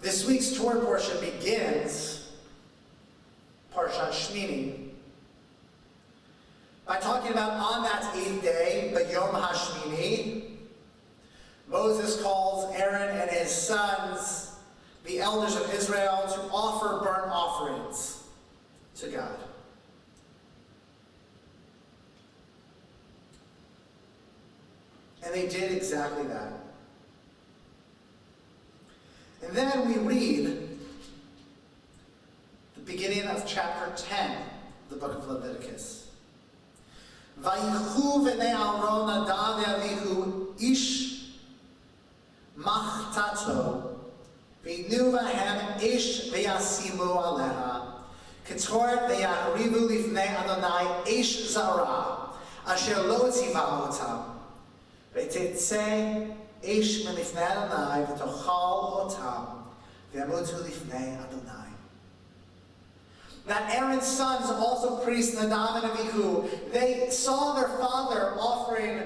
This week's Torah portion begins Parashat Shemini by talking about on that 8th day, B'Yom HaShmini, Moses calls Aaron and his sons, the elders of Israel, to offer burnt offerings to God. And they did exactly that. And then we read the beginning of chapter 10 of the book of Leviticus. Vayichu v'nei Aaron Nadav ve'Avihu ish machtato v'inu vahem ish ve'yasimu aleha k'tor ve'yakrivu lifnei Adonai ish zara asher lo tziva otam v'tetzeh ish melifnei Adonai v'tochal otam v'yamutu lifnei Adonai. That Aaron's sons, also priests Nadav and Avihu, they saw their father offering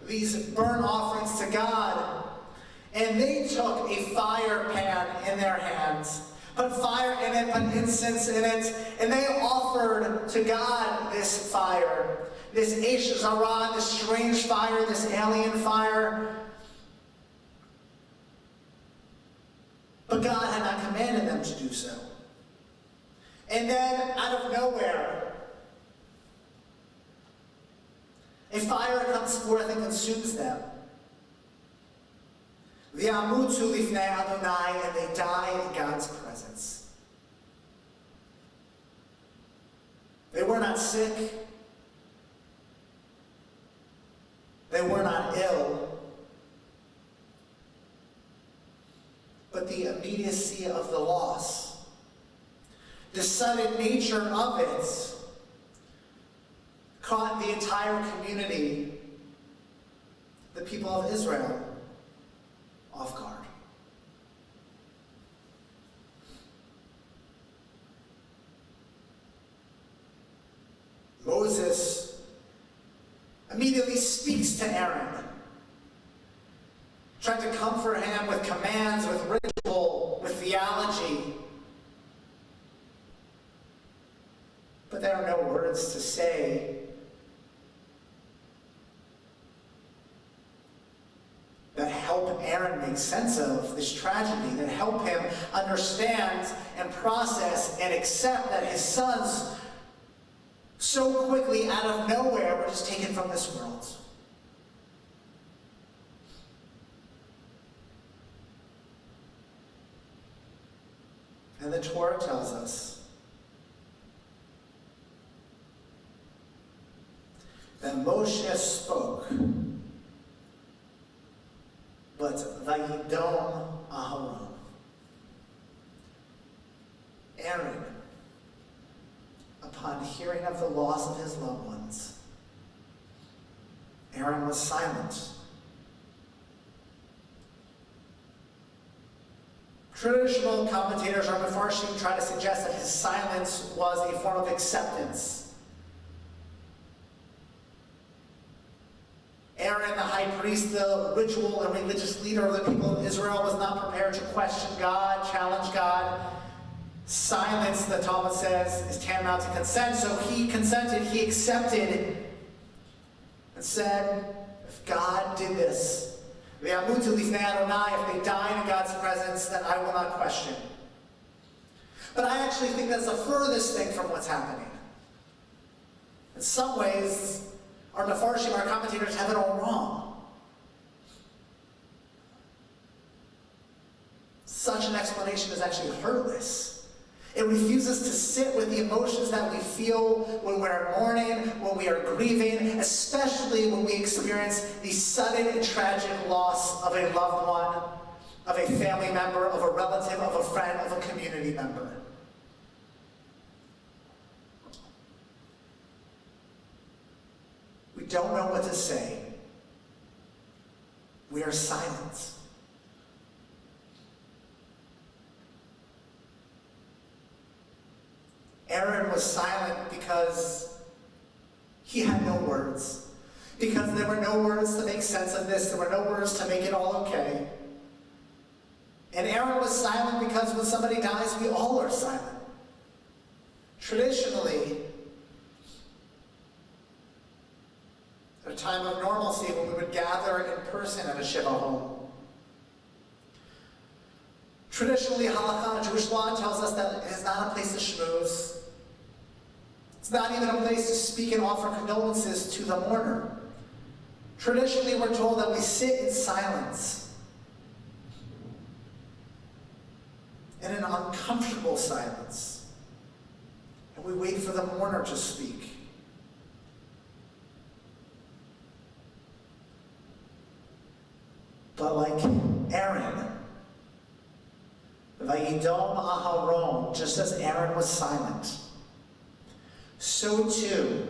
these burnt offerings to God, and they took a fire pan in their hands, put fire in it, put incense in it, and they offered to God this fire, this Eish Zara, this strange fire, this alien fire. But God had not commanded them to do so. And then, out of nowhere, a fire comes forth and consumes them. V'yamutu lifnei Adonai, and they die in God's presence. They were not sick. They were not ill. But the immediacy of the loss, the sudden nature of it, caught the entire community, the people of Israel, off guard. Moses immediately speaks to Aaron, trying to comfort him with commands, with ritual, with theology. But there are no words to say that help Aaron make sense of this tragedy, that help him understand and process and accept that his sons so quickly out of nowhere were just taken from this world. And the Torah tells us that Moshe spoke, but Vayidom Aharon, Aaron, upon hearing of the loss of his loved ones, Aaron was silent. Traditional commentators or Mefarshim try to suggest that his silence was a form of acceptance. Aaron, the high priest, the ritual and religious leader of the people of Israel, was not prepared to question God, challenge God. Silence, the Talmud says, is tantamount to consent. So he consented, he accepted, and said, if God did this, V'yamutu lifnei Adonai, if they die in God's presence, then I will not question. But I actually think that's the furthest thing from what's happening. In some ways, our Mefarshim, our commentators, have it all wrong. Such an explanation is actually heartless. It refuses to sit with the emotions that we feel when we're mourning, when we are grieving, especially when we experience the sudden and tragic loss of a loved one, of a family member, of a relative, of a friend, of a community member. We don't know what to say. We are silent. Aaron was silent because he had no words. Because there were no words to make sense of this. There were no words to make it all okay. And Aaron was silent because when somebody dies, we all are silent. Traditionally, at a time of normalcy when we would gather in person at a Shiva home, traditionally, halakha, Jewish law, tells us that it is not a place to schmooze. It's not even a place to speak and offer condolences to the mourner. Traditionally, we're told that we sit in silence, in an uncomfortable silence, and we wait for the mourner to speak. But like Aaron, Vayidom Aharon, just as Aaron was silent, so too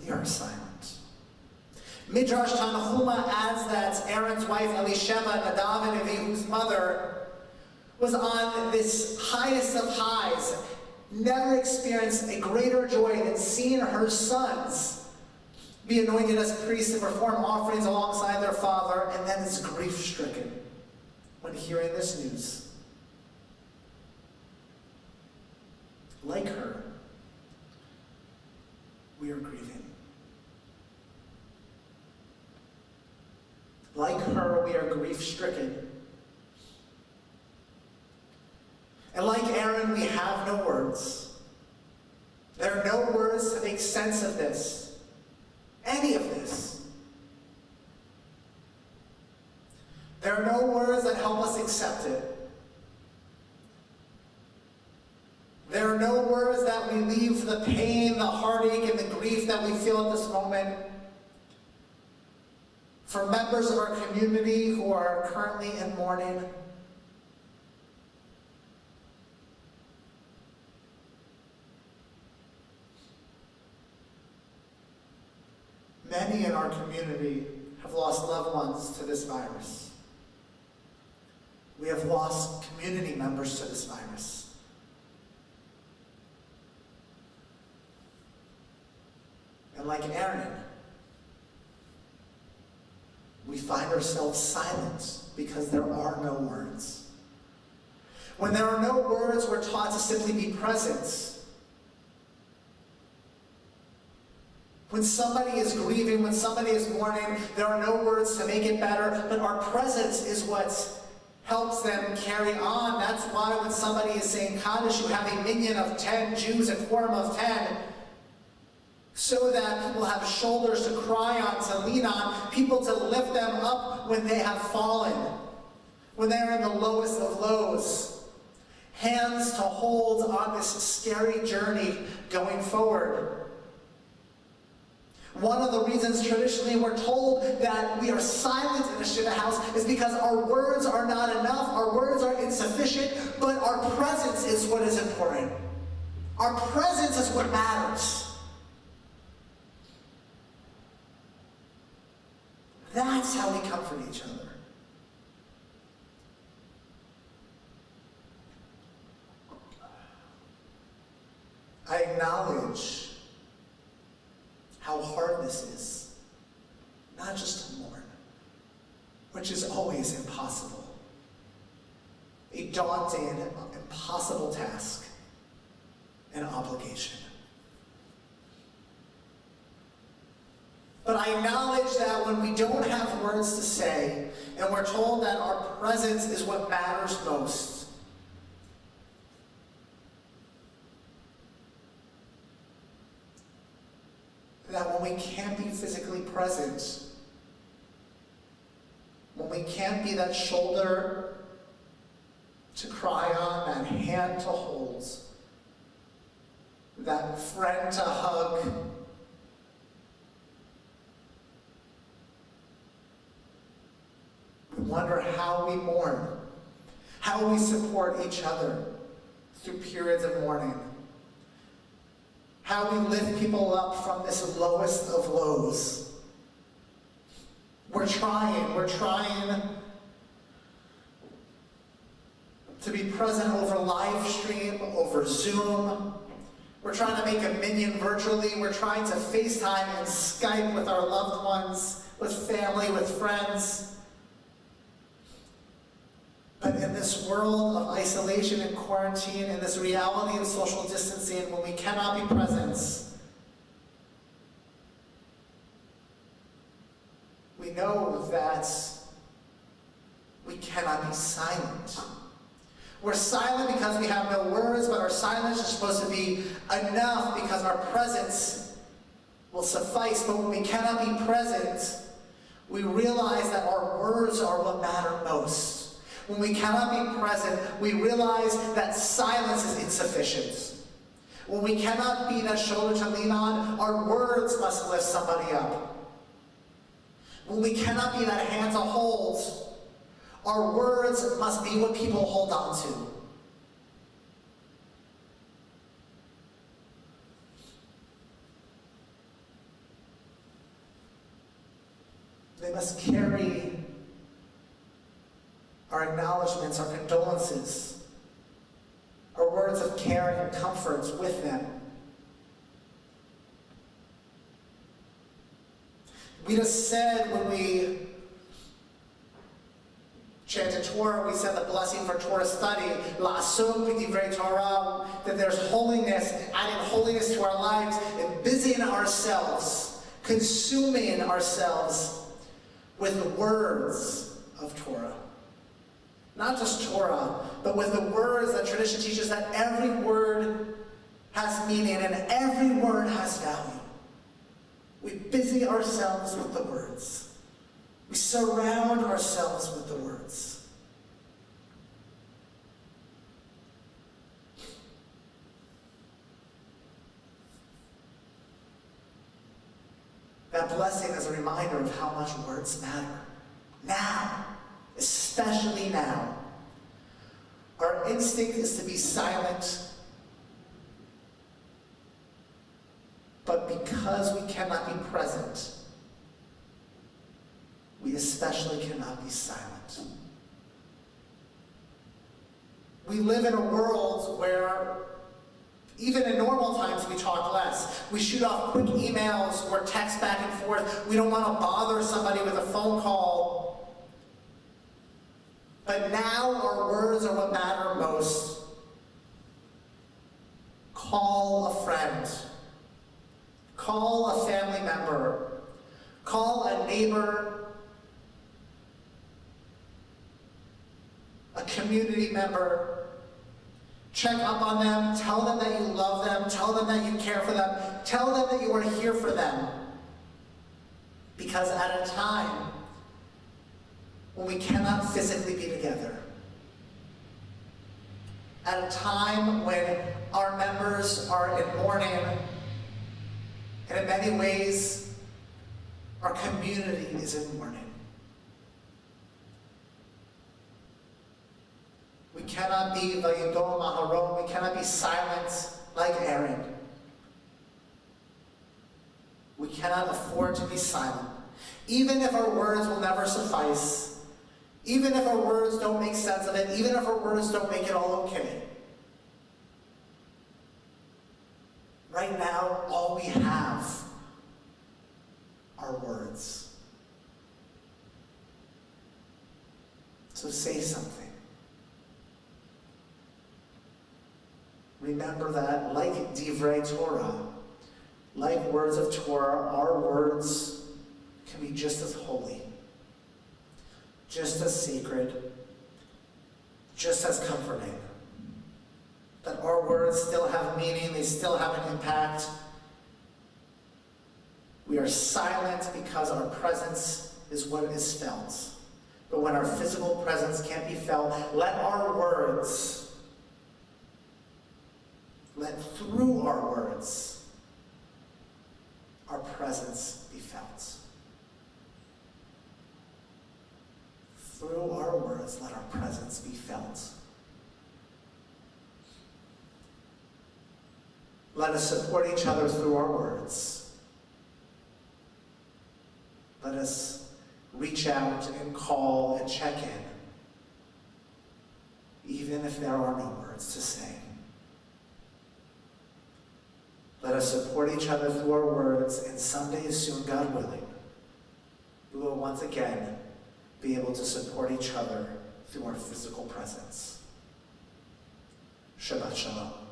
we are silent. Midrash Tanachuma adds that Aaron's wife Elisheva, Nadav and Avihu's mother, was on this highest of highs, never experienced a greater joy than seeing her sons be anointed as priests and perform offerings alongside their father, and then is grief-stricken when hearing this news. Like her, we are grieving. Like her, we are grief-stricken. And like Aaron, we have no words. There are no words to make sense of this, any of this. There are no words that help us accept it. There are no words that relieve the pain, the heartache, and the grief that we feel at this moment. For members of our community who are currently in mourning, many in our community have lost loved ones to this virus. We have lost community members to this virus. And like Aaron, we find ourselves silent because there are no words. When there are no words, we're taught to simply be present. When somebody is grieving, when somebody is mourning, there are no words to make it better, but our presence is what helps them carry on. That's why when somebody is saying Kaddish, you have a minyan of 10 Jews, a quorum of 10, so that people have shoulders to cry on, to lean on, people to lift them up when they have fallen, when they are in the lowest of lows, hands to hold on this scary journey going forward. One of the reasons traditionally we're told that we are silent in a Shiva house is because our words are not enough, our words are insufficient, but our presence is what is important. Our presence is what matters. That's how we comfort each other. I acknowledge how hard this is, not just to mourn, which is always impossible. A daunting, impossible task, an obligation. But I acknowledge that when we don't have words to say, and we're told that our presence is what matters most, that when we can't be physically present, when we can't be that shoulder to cry on, that hand to hold, that friend to hug, we wonder how we mourn, how we support each other through periods of mourning, how we lift people up from this lowest of lows. We're trying to be present over live stream, over Zoom. We're trying to make a minyan virtually. We're trying to FaceTime and Skype with our loved ones, with family, with friends. But in this world of isolation and quarantine, in this reality of social distancing, when we cannot be present, we know that we cannot be silent. We're silent because we have no words, but our silence is supposed to be enough because our presence will suffice. But when we cannot be present, we realize that our words are what matter most. When we cannot be present, we realize that silence is insufficient. When we cannot be that shoulder to lean on, our words must lift somebody up. When we cannot be that hand to hold, our words must be what people hold on to. They must carry our acknowledgments, our condolences, our words of care and comfort with them. We just said when we chanted Torah, we said the blessing for Torah study, la'asok b'divrei Torah, that there's holiness, adding holiness to our lives, and busying ourselves, consuming ourselves with the words of Torah. Not just Torah, but with the words that tradition teaches that every word has meaning and every word has value. We busy ourselves with the words. We surround ourselves with the words. That blessing is a reminder of how much words matter. Now, especially now. Our instinct is to be silent. But because we cannot be present, we especially cannot be silent. We live in a world where even in normal times we talk less. We shoot off quick emails or text back and forth. We don't want to bother somebody with a phone call. But now our words are what matter most. Call a friend. Call a family member. Call a neighbor. A community member. Check up on them. Tell them that you love them. Tell them that you care for them. Tell them that you are here for them. Because at a time when we cannot physically be together, at a time when our members are in mourning, and in many ways, our community is in mourning. We cannot be vayidom aharon. We cannot be silent like Aaron. We cannot afford to be silent. Even if our words will never suffice, even if our words don't make sense of it, even if our words don't make it all okay. Right now, all we have are words. So say something. Remember that, like divrei Torah, like words of Torah, our words can be just as holy, just as sacred, just as comforting. That our words still have meaning, they still have an impact. We are silent because our presence is what is felt. But when our physical presence can't be felt, let our words, let through our words, our presence be felt. Through our words, let our presence be felt. Let us support each other through our words. Let us reach out and call and check in, even if there are no words to say. Let us support each other through our words, and someday soon, God willing, we will once again be able to support each other through through our physical presence. Shabbat Shalom.